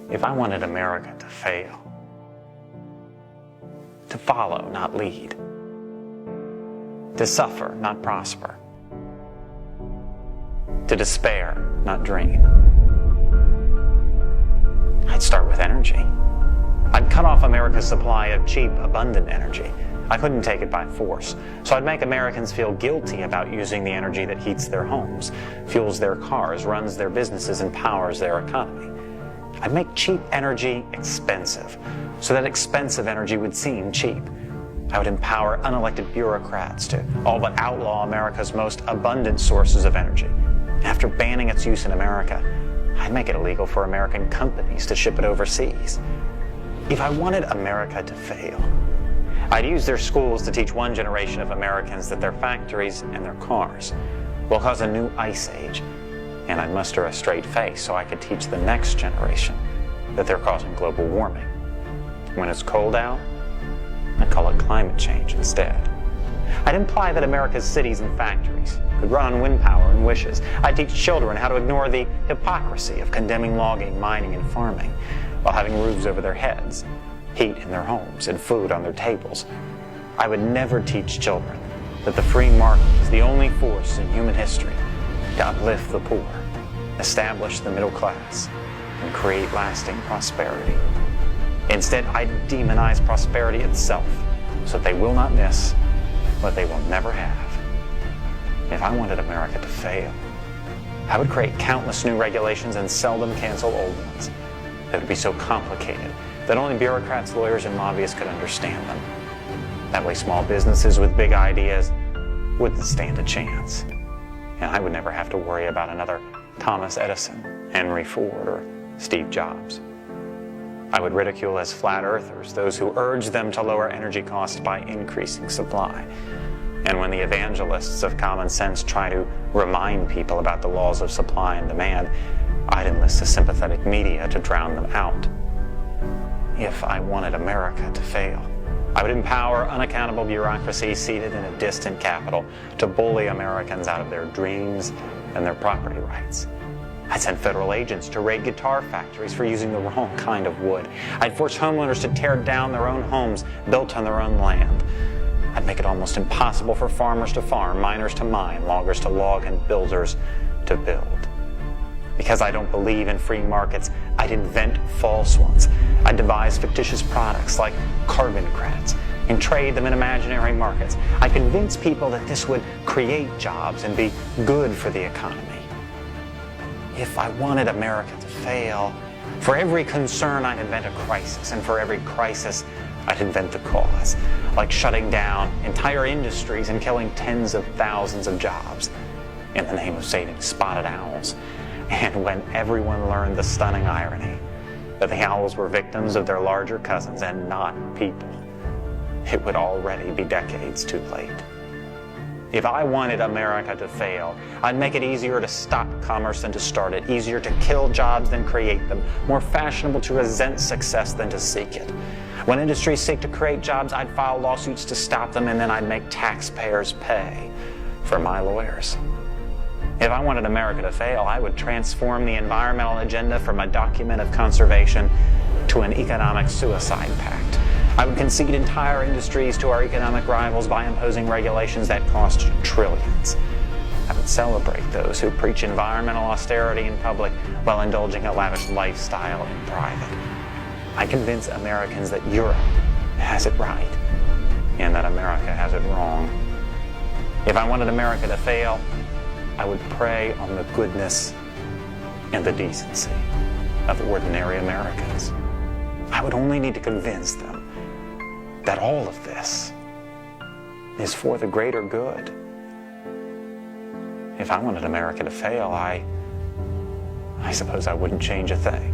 If I wanted America to fail, to follow, not lead, to suffer, not prosper, to despair, not dream, I'd start with energy. I'd cut off America's supply of cheap, abundant energy. I couldn't take it by force, so I'd make Americans feel guilty about using the energy that heats their homes, fuels their cars, runs their businesses, and powers their economy. I'd make cheap energy expensive, so that expensive energy would seem cheap. I would empower unelected bureaucrats to all but outlaw America's most abundant sources of energy. After banning its use in America, I'd make it illegal for American companies to ship it overseas. If I wanted America to fail, I'd use their schools to teach one generation of Americans that their factories and their cars will cause a new ice age, and I'd muster a straight face so I could teach the next generation that they're causing global warming. When it's cold out, I'd call it climate change instead. I'd imply that America's cities and factories could run on wind power and wishes. I'd teach children how to ignore the hypocrisy of condemning logging, mining, and farming while having roofs over their heads, heat in their homes, and food on their tables. I would never teach children that the free market is the only force in human history to uplift the poor, establish the middle class, and create lasting prosperity. Instead, I demonize prosperity itself so that they will not miss what they will never have. If I wanted America to fail, I would create countless new regulations and seldom cancel old ones that would be so complicated that only bureaucrats, lawyers, and lobbyists could understand them. That way small businesses with big ideas wouldn't stand a chance. And I would never have to worry about another Thomas Edison, Henry Ford, or Steve Jobs. I would ridicule as flat earthers those who urge them to lower energy costs by increasing supply. And when the evangelists of common sense try to remind people about the laws of supply and demand, I'd enlist the sympathetic media to drown them out. If I wanted America to fail, I would empower unaccountable bureaucracy seated in a distant capital to bully Americans out of their dreams and their property rights. I'd send federal agents to raid guitar factories for using the wrong kind of wood. I'd force homeowners to tear down their own homes built on their own land. I'd make it almost impossible for farmers to farm, miners to mine, loggers to log, and builders to build. Because I don't believe in free markets, I'd invent false ones. I'd devise fictitious products like carbon credits and trade them in imaginary markets. I'd convince people that this would create jobs and be good for the economy. If I wanted America to fail, for every concern I'd invent a crisis, and for every crisis I'd invent the cause, like shutting down entire industries and killing tens of thousands of jobs in the name of saving spotted owls. And when everyone learned the stunning irony that the owls were victims of their larger cousins and not people, it would already be decades too late. If I wanted America to fail, I'd make it easier to stop commerce than to start it, easier to kill jobs than create them, more fashionable to resent success than to seek it. When industries seek to create jobs, I'd file lawsuits to stop them, and then I'd make taxpayers pay for my lawyers. If I wanted America to fail, I would transform the environmental agenda from a document of conservation to an economic suicide pact. I would concede entire industries to our economic rivals by imposing regulations that cost trillions. I would celebrate those who preach environmental austerity in public while indulging a lavish lifestyle in private. I convince Americans that Europe has it right and that America has it wrong. If I wanted America to fail, I would prey on the goodness and the decency of ordinary Americans. I would only need to convince them that all of this is for the greater good. If I wanted America to fail, I suppose I wouldn't change a thing.